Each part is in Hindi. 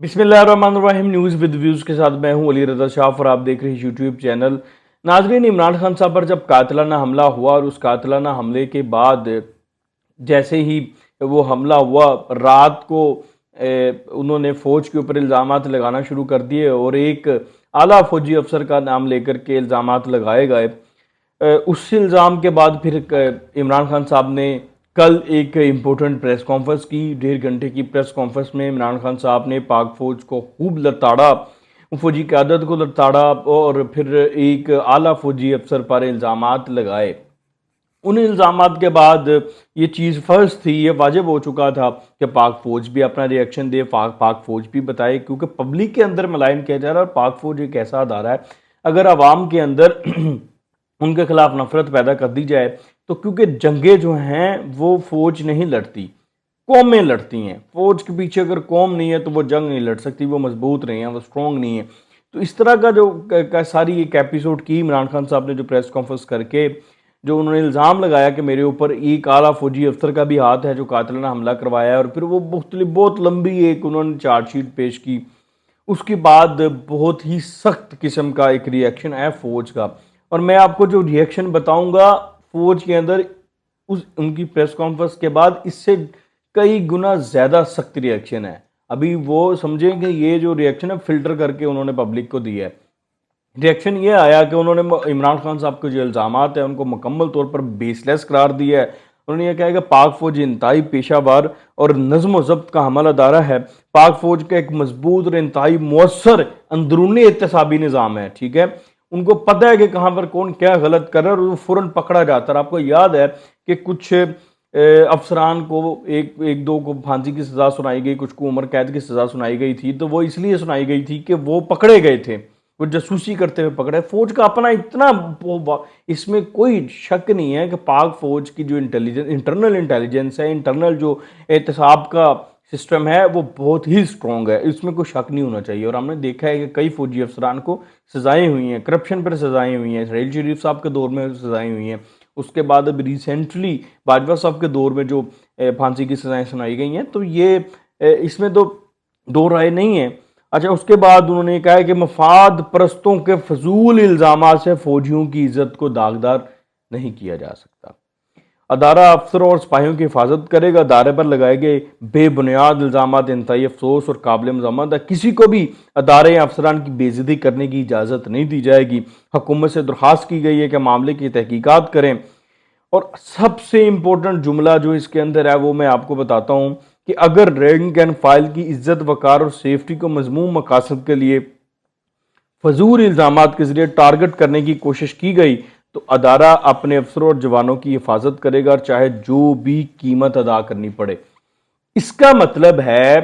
बिस्मिल्लाहिर्रहमानिर्रहीम। न्यूज़ विद व्यूज़ के साथ मैं हूं अली रज़ा शाह और आप देख रहे हैं यूट्यूब चैनल। नाजरीन, इमरान खान साहब पर जब कातिलाना हमला हुआ और उस कातिलाना हमले के बाद जैसे ही वो हमला हुआ, रात को उन्होंने फ़ौज के ऊपर इल्ज़ामात लगाना शुरू कर दिए और एक आला फ़ौजी अफसर का नाम लेकर के इल्ज़ामात लगाए गए। उस इल्ज़ाम के बाद फिर इमरान खान साहब ने कल एक इम्पोर्टेंट प्रेस कॉन्फ्रेंस की। 1.5 घंटे की प्रेस कॉन्फ्रेंस में इमरान खान साहब ने पाक फ़ौज को खूब लताड़ा, फ़ौजी क़यादत को लताड़ा और फिर एक आला फ़ौजी अफसर पर इल्ज़ामात लगाए। उन इल्ज़ामात के बाद ये चीज़ फ़र्ज़ थी, ये वाजिब हो चुका था कि पाक फ़ौज भी अपना रिएक्शन दे, पाक फ़ौज भी बताए, क्योंकि पब्लिक के अंदर मलाइन किया जा रहा है और पाक फ़ौज एक ऐसा अदारा है, अगर आवाम के अंदर उनके खिलाफ नफरत पैदा कर दी जाए तो, क्योंकि जंगें जो हैं वो फ़ौज नहीं लड़ती, कौमें लड़ती हैं। फ़ौज के पीछे अगर कौम नहीं है तो वो जंग नहीं लड़ सकती, वो मजबूत नहीं है, वो स्ट्रॉन्ग नहीं है। तो इस तरह का जो सारी एक एपिसोड की इमरान खान साहब ने, जो प्रेस कॉन्फ्रेंस करके जो उन्होंने इल्ज़ाम लगाया कि मेरे ऊपर एक आला फ़ौजी अफसर का भी हाथ है जो कातिलाना हमला करवाया है, और फिर वो बहुत लंबी एक उन्होंने चार्जशीट पेश की। उसके बाद बहुत ही सख्त किस्म का एक रिएक्शन आया फ़ौज का, और मैं आपको जो रिएक्शन बताऊंगा फ़ौज के अंदर उस उनकी प्रेस कॉन्फ्रेंस के बाद, इससे कई गुना ज़्यादा सख्त रिएक्शन है। अभी वो समझें कि ये जो रिएक्शन है फ़िल्टर करके उन्होंने पब्लिक को दिया है। रिएक्शन ये आया कि उन्होंने इमरान खान साहब के जो इल्ज़ामात हैं उनको मुकम्मल तौर पर बेसलेस करार दिया है। उन्होंने ये कहा कि पाक फ़ौज इंतहाई पेशावर और नज़्म व ज़ब्त का हमल अदारा है। पाक फ़ौज का एक मजबूत और इंतहाई मौसर अंदरूनी एहतसाबी निज़ाम है, ठीक है। उनको पता है कि कहाँ पर कौन क्या गलत कर रहा है और वो फ़ौरन पकड़ा जाता है। आपको याद है कि कुछ अफसरान को एक दो को फांसी की सज़ा सुनाई गई, कुछ को उम्र कैद की सज़ा सुनाई गई थी, तो वो इसलिए सुनाई गई थी कि वो पकड़े गए थे, वो जासूसी करते हुए पकड़े। फौज का अपना इतना इसमें कोई शक नहीं है कि पाक फौज की जो इंटरनल इंटेलिजेंस है, इंटरनल जो एहतसाब का सिस्टम है, वो बहुत ही स्ट्रॉन्ग है, इसमें कोई शक नहीं होना चाहिए। और हमने देखा है कि कई फौजी अफसरान को सजाएं हुई हैं, करप्शन पर सजाएं हुई हैं, शरीफ शरीफ साहब के दौर में सजाएं हुई हैं, उसके बाद अब रिसेंटली बाजवा साहब के दौर में जो फांसी की सजाएं सुनाई गई हैं। तो ये इसमें तो दो राय नहीं है। अच्छा, उसके बाद उन्होंने कहा है कि मफाद परस्तों के फजूल इल्ज़ाम से फौजियों की इज्जत को दागदार नहीं किया जा सकता। अदारा अफसरों और सिपाहियों की हिफाजत करेगा। अदारे पर लगाए गए बेबुनियाद इल्ज़ाम इंतहाई अफसोस और काबिल मज़म्मत है। किसी को भी अदारे या अफसरान की बेइज्जती करने की इजाज़त नहीं दी जाएगी। हुकूमत से दरख्वास्त की गई है कि मामले की तहकीकात करें। और सबसे इंपॉर्टेंट जुमला जो इसके अंदर है वो मैं आपको बताता हूं कि अगर रैंक एंड फाइल की इज्जत, वकार और सेफ्टी को मजमूम मकासद के लिए फजूल इल्ज़ाम के जरिए टारगेट करने की कोशिश की गई तो अदारा अपने अफसरों और जवानों की हिफाजत करेगा, चाहे जो भी कीमत अदा करनी पड़े। इसका मतलब है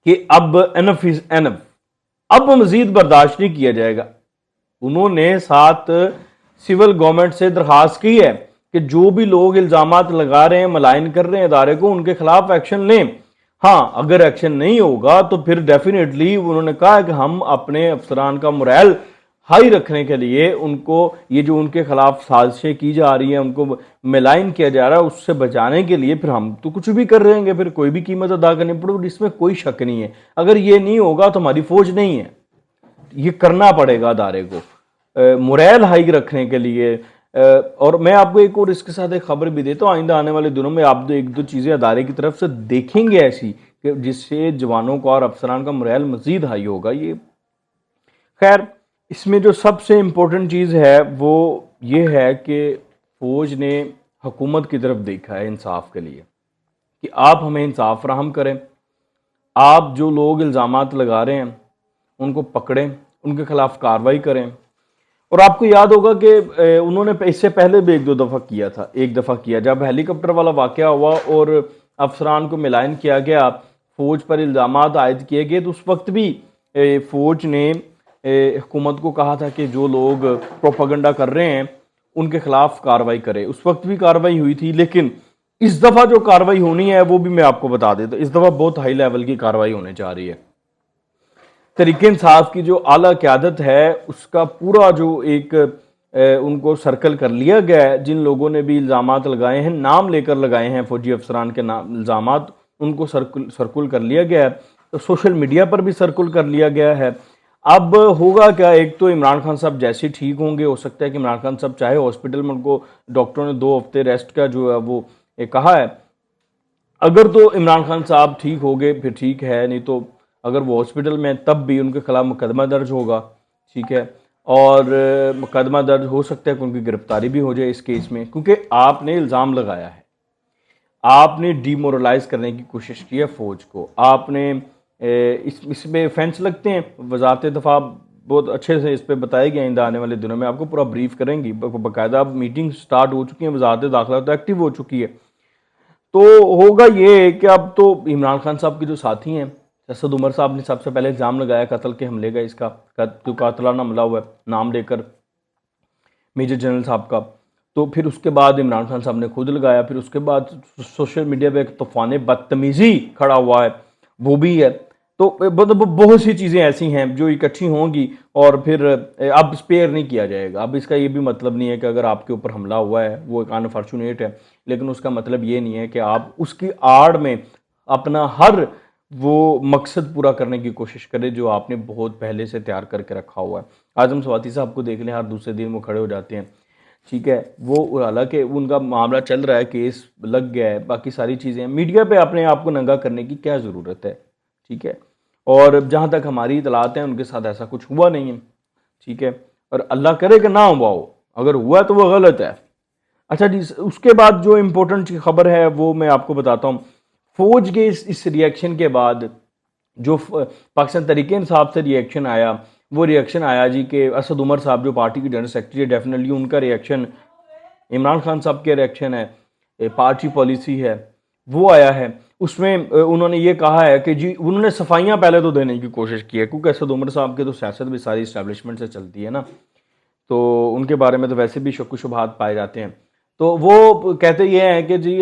कि अब एनफ इज एनफ, अब मजीद बर्दाश्त नहीं किया जाएगा। उन्होंने साथ सिविल गवर्नमेंट से दरखास्त की है कि जो भी लोग इल्जामात लगा रहे हैं, मलाइन कर रहे हैं अदारे को, उनके खिलाफ एक्शन लें। हाँ, अगर एक्शन नहीं होगा तो फिर डेफिनेटली उन्होंने कहा है कि हम अपने अफसरान का मोरल हाई रखने के लिए उनको, ये जो उनके खिलाफ साजिशें की जा रही हैं, उनको मिलाइन किया जा रहा है, उससे बचाने के लिए फिर हम तो कुछ भी कर रहेंगे, फिर कोई भी कीमत अदा करनी पड़ेगी, इसमें कोई शक नहीं है। अगर ये नहीं होगा तो हमारी फौज नहीं है, ये करना पड़ेगा अदारे को मोरल हाई रखने के लिए। और मैं आपको एक और इसके साथ एक खबर भी देता हूँ, आइंदा आने वाले दिनों में आप एक दो चीज़ें अदारे की तरफ से देखेंगे ऐसी कि जिससे जवानों का और अफसरान का मोरल मजीद हाई होगा। ये खैर, इसमें जो सबसे इम्पोर्टेंट चीज़ है वो ये है कि फ़ौज ने हुकूमत की तरफ देखा है इंसाफ के लिए कि आप हमें इंसाफ फराहम करें, आप जो लोग इल्ज़ामात लगा रहे हैं उनको पकड़ें, उनके खिलाफ कार्रवाई करें। और आपको याद होगा कि उन्होंने इससे पहले भी एक दो दफ़ा किया था। एक दफ़ा किया जब हेलीकॉप्टर वाला वाक़या हुआ और अफसरान को मिलान किया गया, फ़ौज पर इल्ज़ामात आयद किए गए, तो उस वक्त भी फ़ौज ने हुकूमत को कहा था कि जो लोग प्रोपागंडा कर रहे हैं उनके खिलाफ कार्रवाई करे। उस वक्त भी कार्रवाई हुई थी, लेकिन इस दफ़ा जो कार्रवाई होनी है वो भी मैं आपको बता देता हूँ। इस दफ़ा बहुत हाई लेवल की कार्रवाई होने जा रही है। तरीके इंसाफ की जो आला क़यादत है उसका पूरा जो एक उनको सर्कल कर लिया गया है। जिन लोगों ने भी इल्ज़ामात लगाए हैं, नाम लेकर लगाए हैं फौजी अफसरान के नाम इल्ज़ामात, उनको सर्कुल कर लिया गया है। सोशल मीडिया पर भी सर्कुल कर लिया गया है। अब होगा क्या, एक तो इमरान खान साहब जैसे ही ठीक होंगे, हो सकता है कि इमरान खान साहब चाहे हॉस्पिटल में, उनको डॉक्टरों ने 2 हफ्ते रेस्ट का जो है वो कहा है, अगर तो इमरान खान साहब ठीक हो गए फिर ठीक है, नहीं तो अगर वो हॉस्पिटल में तब भी उनके खिलाफ मुकदमा दर्ज होगा। ठीक है। और मुकदमा दर्ज हो सकता है कि उनकी गिरफ्तारी भी हो जाए इस केस में, क्योंकि आपने इल्ज़ाम लगाया है, आपने डीमोरलाइज करने की कोशिश की है फौज को, आपने इसमें फेंस लगते हैं। वजारत दफा बहुत अच्छे से इस पर बताएगी, आइंदा आने वाले दिनों में आपको पूरा ब्रीफ करेंगी, बाकायदा मीटिंग स्टार्ट हो चुकी है, वजारत दाखिला तो एक्टिव हो चुकी है। तो होगा ये कि अब तो इमरान खान साहब के जो साथी हैं, असद उमर साहब ने सबसे पहले इल्ज़ाम लगाया कत्ल के हमले का, इसका जो कातलाना हमला हुआ है नाम लेकर मेजर जनरल साहब का। तो फिर उसके बाद इमरान खान साहब ने खुद लगाया, फिर उसके बाद सोशल मीडिया पे एक तूफान बदतमीज़ी खड़ा हुआ है, वो भी है। तो बहुत सी चीज़ें ऐसी हैं जो इकट्ठी होंगी और फिर अब स्पेयर नहीं किया जाएगा। अब इसका ये भी मतलब नहीं है कि अगर आपके ऊपर हमला हुआ है वो एक अनफॉर्चुनेट है, लेकिन उसका मतलब ये नहीं है कि आप उसकी आड़ में अपना हर वो मकसद पूरा करने की कोशिश करें जो आपने बहुत पहले से तैयार करके रखा हुआ है। आजम स्वाति साहब को देख लें, हर दूसरे दिन वो खड़े हो जाते हैं। ठीक है, वो हालांकि उनका मामला चल रहा है, केस लग गया है, बाकी सारी चीज़ें, मीडिया पे अपने आप को नंगा करने की क्या ज़रूरत है। ठीक है। और जहाँ तक हमारी इतलात हैं उनके साथ ऐसा कुछ हुआ नहीं है। ठीक है। और अल्लाह करे कि ना हुआ हो, अगर हुआ तो वो गलत है। अच्छा जी, उसके बाद जो इम्पोर्टेंट खबर है वो मैं आपको बताता हूँ। फौज के इस रिएक्शन के बाद जो पाकिस्तान तहरीक इंसाफ से रिएक्शन आया, वो रिएक्शन आया जी कि असद उमर साहब जो पार्टी के जनरल सेक्रेटरी, डेफिनेटली उनका रिएक्शन, इमरान खान साहब के रिएक्शन है, पार्टी पॉलिसी है, वो आया है। उसमें उन्होंने ये कहा है कि जी उन्होंने सफाइयाँ पहले तो देने की कोशिश की है, क्योंकि असद उमर साहब की तो सियासत भी सारी इस्टेब्लिशमेंट से चलती है ना, तो उनके बारे में तो वैसे भी शक शुबहात पाए जाते हैं। तो वो कहते ये हैं कि जी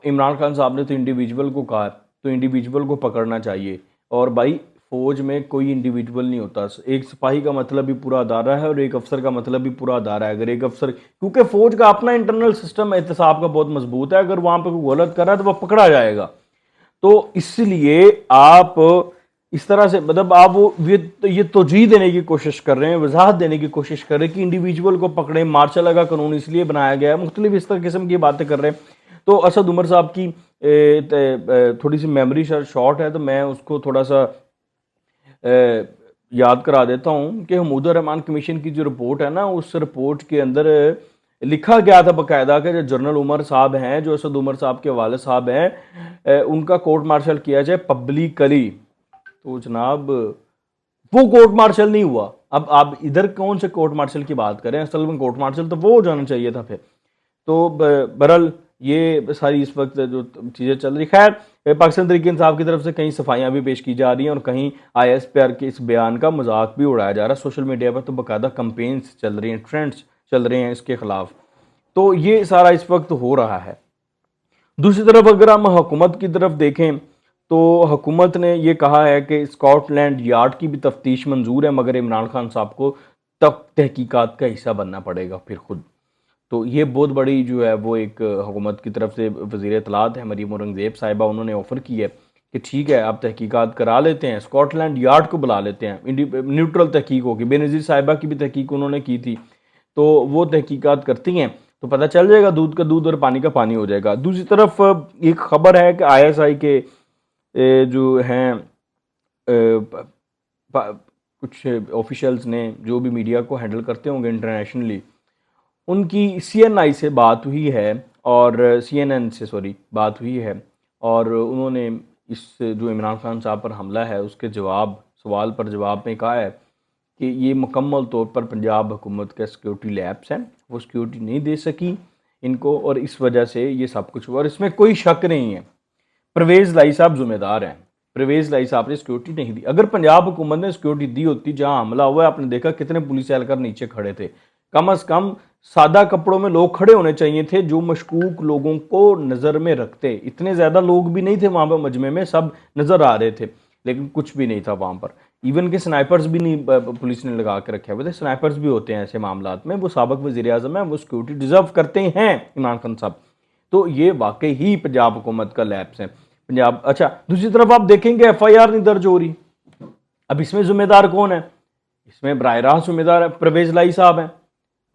इमरान खान साहब ने तो इंडिविजुअल को कहा, तो इंडिविजुअल को पकड़ना चाहिए। और भाई फौज में कोई इंडिविजुअल नहीं होता, एक सिपाही का मतलब भी पूरा अदारा है और एक अफसर का मतलब भी पूरा अदारा है। अगर एक अफसर, क्योंकि फौज का अपना इंटरनल सिस्टम एहतसाब का बहुत मजबूत है, अगर वहां पर कोई गलत कर रहा है तो वह पकड़ा जाएगा। तो इसलिए आप इस तरह से, मतलब आप वो ये तोजीह देने की कोशिश कर रहे हैं, वजाहत देने की कोशिश कर रहे हैं कि इंडिविजुअल को पकड़े, मार्शल लॉ का कानून इसलिए बनाया गया है, मुख्तलिफ इस तरह किस्म की बातें कर रहे हैं। तो असद उमर साहब की थोड़ी सी मेमोरी शॉर्ट है, तो मैं उसको थोड़ा सा याद करा देता हूँ कि महमूद रहमान कमीशन की जो रिपोर्ट है ना, उस रिपोर्ट के अंदर लिखा गया था बाकायदा कि जो जनरल उमर साहब हैं, जो असद उमर साहब के वालिद साहब हैं, उनका कोर्ट मार्शल किया जाए पब्लिकली। तो जनाब वो कोर्ट मार्शल नहीं हुआ। अब आप इधर कौन से कोर्ट मार्शल की बात करें, असल में कोर्ट मार्शल तो वो हो जाना चाहिए था फिर। तो बहरहाल ये सारी इस वक्त जो चीज़ें चल रही, खैर पाकिस्तान तहरीक इंसाफ की तरफ से कहीं सफाइयाँ भी पेश की जा रही हैं और कहीं ISPR के इस बयान का मजाक भी उड़ाया जा रहा है। सोशल मीडिया पर तो बाकायदा कंपेन्स चल रही हैं, ट्रेंड्स चल रहे हैं इसके खिलाफ। तो ये सारा इस वक्त हो रहा है। दूसरी तरफ अगर हम हुकूमत की तरफ देखें तो हुकूमत ने यह कहा है कि स्कॉटलैंड यार्ड की भी तफ्तीश मंजूर है, मगर इमरान खान साहब को तब तहकीकात का हिस्सा बनना पड़ेगा फिर खुद। तो ये बहुत बड़ी जो है वो एक हुकूमत की तरफ से वज़ीर इत्तलात है मरीम औरंगज़ेब साहिबा, उन्होंने ऑफ़र की है कि ठीक है आप तहकीकात करा लेते हैं, स्कॉटलैंड यार्ड को बुला लेते हैं, न्यूट्रल तहकीक होगी। बेनज़ीर साहिबा की भी तहकीक उन्होंने की थी, तो वो तहकीकात करती हैं तो पता चल जाएगा, दूध का दूध और पानी का पानी हो जाएगा। दूसरी तरफ एक ख़बर है कि ISI के जो हैं कुछ ऑफिशियल्स ने, जो भी मीडिया को हैंडल करते होंगे इंटरनेशनली, उनकी CNI से बात हुई है और CNN से सॉरी बात हुई है, और उन्होंने इस जो इमरान खान साहब पर हमला है उसके सवाल पर जवाब में कहा है कि ये मुकम्मल तौर पर पंजाब हुकूमत का सिक्योरिटी लैब्स हैं, वो सिक्योरिटी नहीं दे सकी इनको और इस वजह से ये सब कुछ हुआ, और इसमें कोई शक नहीं है परवेज़ लाई साहब जिम्मेदार हैं। परवेज़ लाई साहब ने सिक्योरिटी नहीं दी। अगर पंजाब हुकूमत ने सिक्योरिटी दी होती, जहां हमला हुआ है आपने देखा कितने पुलिस एहलकार नीचे खड़े थे, कम अज़ कम सादा कपड़ों में लोग खड़े होने चाहिए थे जो मशकूक लोगों को नज़र में रखते। इतने ज़्यादा लोग भी नहीं थे वहाँ पर मजमे में, सब नज़र आ रहे थे, लेकिन कुछ भी नहीं था वहाँ पर। इवन के स्नाइपर्स भी नहीं पुलिस ने लगा के रखे हुए थे। स्नाइपर्स भी होते हैं ऐसे मामलात में, वो साबिक वज़ीर आज़म है, वो सिक्योरिटी डिज़र्व करते हैं इमरान खान साहब। तो ये वाकई ही पंजाब हुकूमत का लैप्स है। पंजाब। अच्छा, दूसरी तरफ आप देखेंगे FIR नहीं दर्ज हो रही। अब इसमें जिम्मेदार कौन है? इसमें बराह रास्त जिम्मेदार परवेज लाई साहब हैं,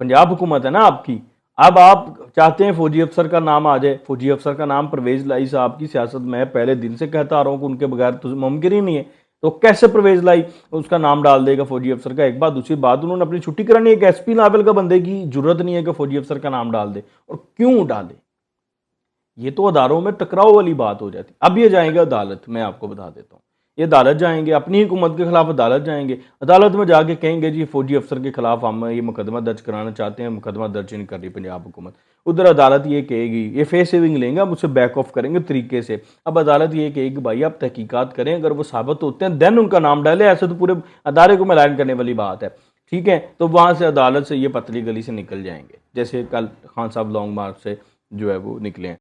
पंजाब हुकूमत है ना आपकी। अब आप चाहते हैं फौजी अफसर का नाम आ जाए, फौजी अफसर का नाम परवेज लाई साहब की सियासत में पहले दिन से कहता आ रहा हूँ कि उनके बगैर तो मुमकिन ही नहीं है। तो कैसे परवेज लाई उसका नाम डाल देगा फौजी अफसर का? एक बात। दूसरी बात, उन्होंने अपनी छुट्टी करानी है, एक SP लेवल का बंदे की जरूरत नहीं है कि फौजी अफसर का नाम डाल दे। और क्यों डाले? ये तो अदारों में टकराव वाली बात हो जाती। अब ये जाएंगे अदालत, मैं आपको बता देता हूँ, ये अदालत जाएंगे, अपनी हुकूमत के खिलाफ अदालत जाएंगे, अदालत में जाके कहेंगे जी फौजी अफसर के खिलाफ हम ये मुकदमा दर्ज कराना चाहते हैं, मुकदमा दर्ज नहीं कर रही पंजाब हुकूमत। उधर अदालत ये कहेगी, ये फेस सेविंग लेंगे, अब उससे बैक ऑफ करेंगे तरीके से। अब अदालत ये कहेगी भाई आप तहकीकात करें, अगर वो साबित होते हैं देन उनका नाम डालें, ऐसे तो पूरे अदारे को मलायन करने वाली बात है। ठीक है, तो वहाँ से अदालत से ये पतली गली से निकल जाएंगे, जैसे कल खान साहब लॉन्ग मार्च से जो है वो निकले हैं।